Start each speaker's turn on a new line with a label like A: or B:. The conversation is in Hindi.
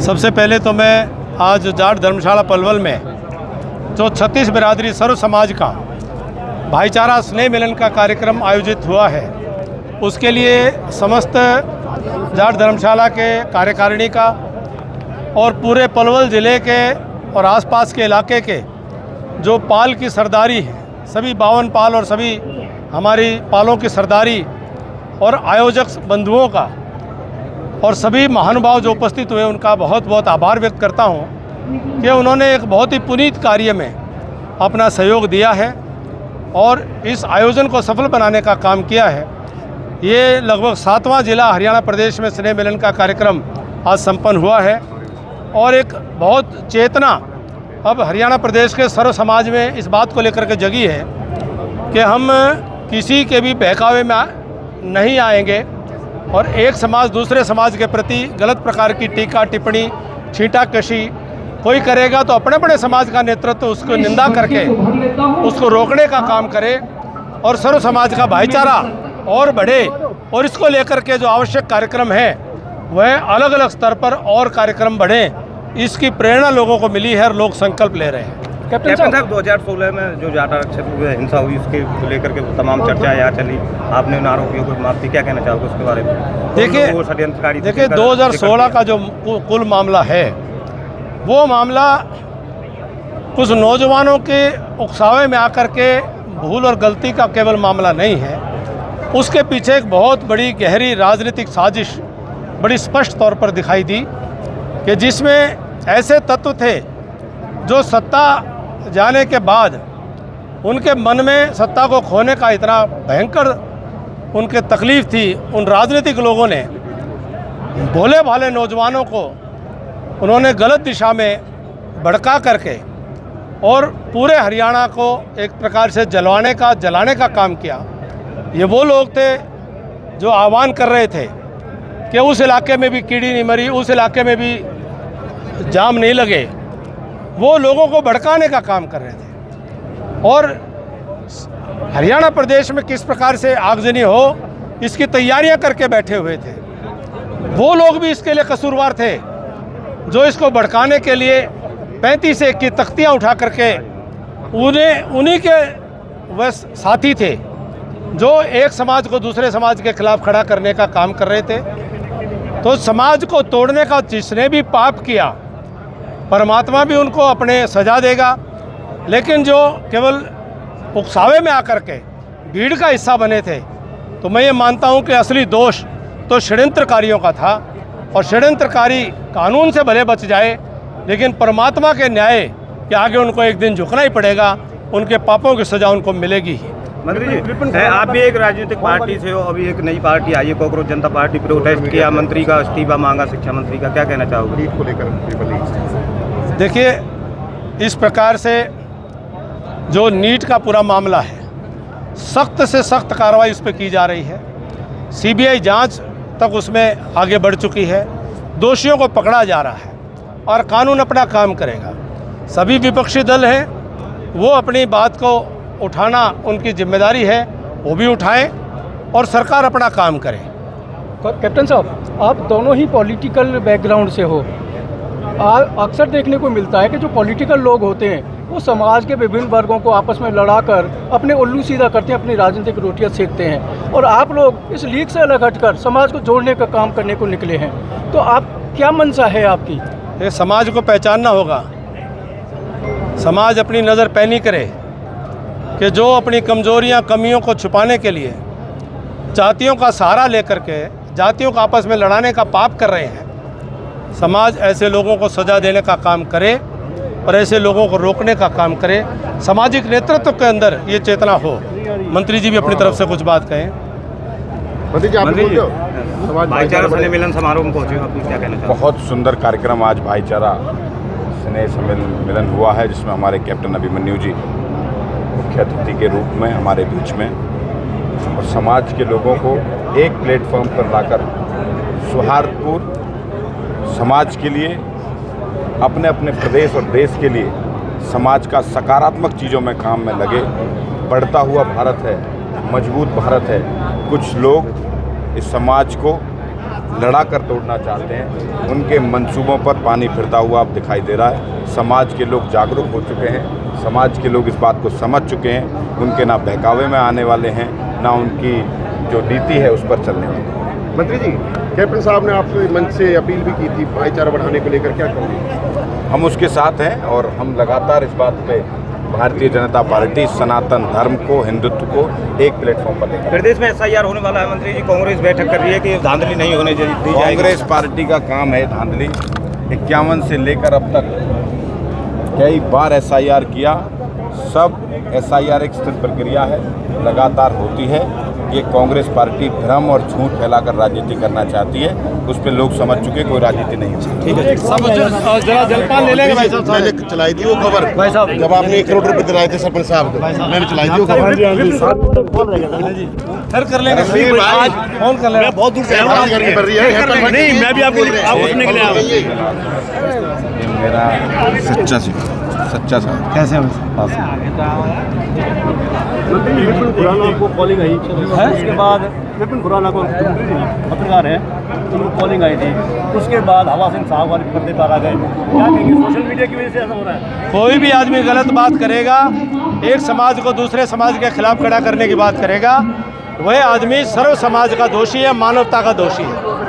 A: सबसे पहले तो मैं आज जाट धर्मशाला पलवल में जो 36 बिरादरी सर्व समाज का भाईचारा स्नेह मिलन का कार्यक्रम आयोजित हुआ है, उसके लिए समस्त जाट धर्मशाला के कार्यकारिणी का और पूरे पलवल ज़िले के और आसपास के इलाके के जो पाल की सरदारी है, सभी 52 पाल और सभी हमारी पालों की सरदारी और आयोजक बंधुओं का और सभी महानुभाव जो उपस्थित हुए उनका बहुत बहुत आभार व्यक्त करता हूं कि उन्होंने एक बहुत ही पुनीत कार्य में अपना सहयोग दिया है और इस आयोजन को सफल बनाने का काम किया है। ये लगभग 7वां जिला हरियाणा प्रदेश में स्नेह मिलन का कार्यक्रम आज संपन्न हुआ है और एक बहुत चेतना अब हरियाणा प्रदेश के सर्व समाज में इस बात को लेकर के जगी है कि हम किसी के भी बहकावे में नहीं आएंगे और एक समाज दूसरे समाज के प्रति गलत प्रकार की टीका टिप्पणी छींटाकशी कोई करेगा तो अपने अपने समाज का नेतृत्व उसको निंदा करके उसको रोकने का काम करे और सर्व समाज का भाईचारा और बढ़े। और इसको लेकर के जो आवश्यक कार्यक्रम है वह अलग अलग स्तर पर और कार्यक्रम बढ़े, इसकी प्रेरणा लोगों को मिली है और लोग संकल्प ले रहे हैं।
B: कैप्टन साहब 2016 में जो जाट आरक्षण हिंसा हुई उसके लेकर के तमाम चर्चा यहाँ चली, आपने उन आरोपियों को माफ़ी, क्या कहना चाहोगे उसके बारे में?
A: देखिए 2016 का जो कुल मामला है वो मामला कुछ नौजवानों के उकसावे में आकर के भूल और गलती का केवल मामला नहीं है, उसके पीछे एक बहुत बड़ी गहरी राजनीतिक साजिश बड़ी स्पष्ट तौर पर दिखाई दी कि जिसमें ऐसे तत्व थे जो सत्ता जाने के बाद उनके मन में सत्ता को खोने का इतना भयंकर उनके तकलीफ़ थी। उन राजनीतिक लोगों ने भोले भाले नौजवानों को उन्होंने गलत दिशा में भड़का करके और पूरे हरियाणा को एक प्रकार से जलाने का काम किया। ये वो लोग थे जो आह्वान कर रहे थे कि उस इलाके में भी कीड़ी नहीं मरी, उस इलाके में भी जाम नहीं लगे, वो लोगों को भड़काने का काम कर रहे थे। और हरियाणा प्रदेश में किस प्रकार से आगजनी हो इसकी तैयारियां करके बैठे हुए थे। वो लोग भी इसके लिए कसूरवार थे जो इसको भड़काने के लिए 35 से 1 की तख्तियां उठा करके उन्हीं के वह साथी थे जो एक समाज को दूसरे समाज के खिलाफ खड़ा करने का काम कर रहे थे। तो समाज को तोड़ने का जिसने भी पाप किया परमात्मा भी उनको अपने सजा देगा, लेकिन जो केवल उकसावे में आकर के भीड़ का हिस्सा बने थे तो मैं ये मानता हूँ कि असली दोष तो षड्यंत्रकारियों का था और षड्यंत्रकारी कानून से भले बच जाए लेकिन परमात्मा के न्याय के आगे उनको एक दिन झुकना ही पड़ेगा, उनके पापों की सजा उनको मिलेगी ही।
B: मंत्री जी, आप भी एक राजनीतिक पार्टी से हो, अभी एक नई पार्टी आई है कॉकरोच जनता पार्टी, प्रोटेस्ट किया, मंत्री का इस्तीफा मांगा शिक्षा मंत्री का, क्या कहना चाहोगे नीट को लेकर?
A: देखिए इस प्रकार से जो नीट का पूरा मामला है सख्त से सख्त कार्रवाई उस पर की जा रही है, सीबीआई जांच तक उसमें आगे बढ़ चुकी है, दोषियों को पकड़ा जा रहा है और कानून अपना काम करेगा। सभी विपक्षी दल हैं वो अपनी बात को उठाना उनकी जिम्मेदारी है, वो भी उठाएं और सरकार अपना काम करे।
C: कैप्टन साहब, आप दोनों ही पॉलिटिकल बैकग्राउंड से हो। अक्सर देखने को मिलता है कि जो पॉलिटिकल लोग होते हैं वो समाज के विभिन्न वर्गों को आपस में लड़ाकर अपने उल्लू सीधा करते हैं, अपनी राजनीतिक रोटियां सेकते हैं और आप लोग इस लीग से अलग हटकर समाज को जोड़ने का काम करने को निकले हैं। तो आप क्या मंशा है आपकी?
A: ये समाज को पहचानना होगा, समाज अपनी नज़र पैनी करे कि जो अपनी कमजोरियां कमियों को छुपाने के लिए जातियों का सहारा लेकर के जातियों को आपस में लड़ाने का पाप कर रहे हैं, समाज ऐसे लोगों को सजा देने का काम करे और ऐसे लोगों को रोकने का काम करे। सामाजिक नेतृत्व के अंदर ये चेतना हो। मंत्री जी भी अपनी तरफ से कुछ बात कहें।
B: भाईचारा स्नेह मिलन समारोह में पहुंचे, आप क्या कहना चाहते?
D: बहुत सुंदर कार्यक्रम आज भाईचारा स्नेह मिलन हुआ है जिसमें हमारे कैप्टन अभिमन्यु जी मुख्य अतिथि के रूप में हमारे बीच में और समाज के लोगों को एक प्लेटफॉर्म पर लाकर सौहार्दपूर्ण समाज के लिए अपने अपने प्रदेश और देश के लिए समाज का सकारात्मक चीज़ों में काम में लगे। बढ़ता हुआ भारत है, मजबूत भारत है। कुछ लोग इस समाज को लड़ा कर तोड़ना चाहते हैं, उनके मंसूबों पर पानी फिरता हुआ अब दिखाई दे रहा है। समाज के लोग जागरूक हो चुके हैं, समाज के लोग इस बात को समझ चुके हैं, उनके ना बहकावे में आने वाले हैं, ना उनकी जो नीति है उस पर चलने वाले हैं।
E: मंत्री जी, कैप्टन साहब ने आपसे मंच से अपील भी की थी भाईचारा बढ़ाने को लेकर, क्या कहोगे?
D: हम उसके साथ हैं और हम लगातार इस बात पे भारतीय जनता पार्टी सनातन धर्म को, हिंदुत्व को एक प्लेटफॉर्म पर लेकर।
B: प्रदेश में SIR होने वाला है मंत्री जी, कांग्रेस बैठक कर रही है कि धांधली नहीं होने दी जाएगी।
D: कांग्रेस पार्टी का काम है धांधली। 51 से लेकर अब तक कई बार SIR किया, सब SIR एक स्थिर प्रक्रिया है, लगातार होती है। ये कांग्रेस पार्टी भ्रम और झूठ फैलाकर राजनीति करना चाहती है, उस पर लोग समझ चुके, कोई राजनीति नहीं हो सकती।
A: ठीक है, सब जरा जलपान ले लेंगे भाई साहब।
E: मैंने चलाई थी वो खबर
A: भाई साहब,
E: जब आपने 1 करोड़ रुपए दिलाए थे सरपंच साहब को, मैंने चलाई थी वो खबर।
A: फिर कर लेंगे, आज फोन कर लेंगे। बहुत दूर से
E: बात करनी पड़ रही है।
A: नहीं, मैं भी आपको सुनने के लिए आया।
D: ये मेरा सच्चा सा
A: कैसे
F: विपिन खुराना को कॉलिंग आई, उसके बाद विपिन खुराना को पत्रकार है, उनको कॉलिंग आई थी, उसके बाद हवा सिंह साहब वाले पर्दे पर आ गए। क्या कहेंगे, सोशल मीडिया की वजह से ऐसा हो रहा है?
A: कोई भी आदमी गलत बात करेगा, एक समाज को दूसरे समाज के खिलाफ खड़ा करने की बात करेगा, वह आदमी सर्व समाज का दोषी है, मानवता का दोषी है।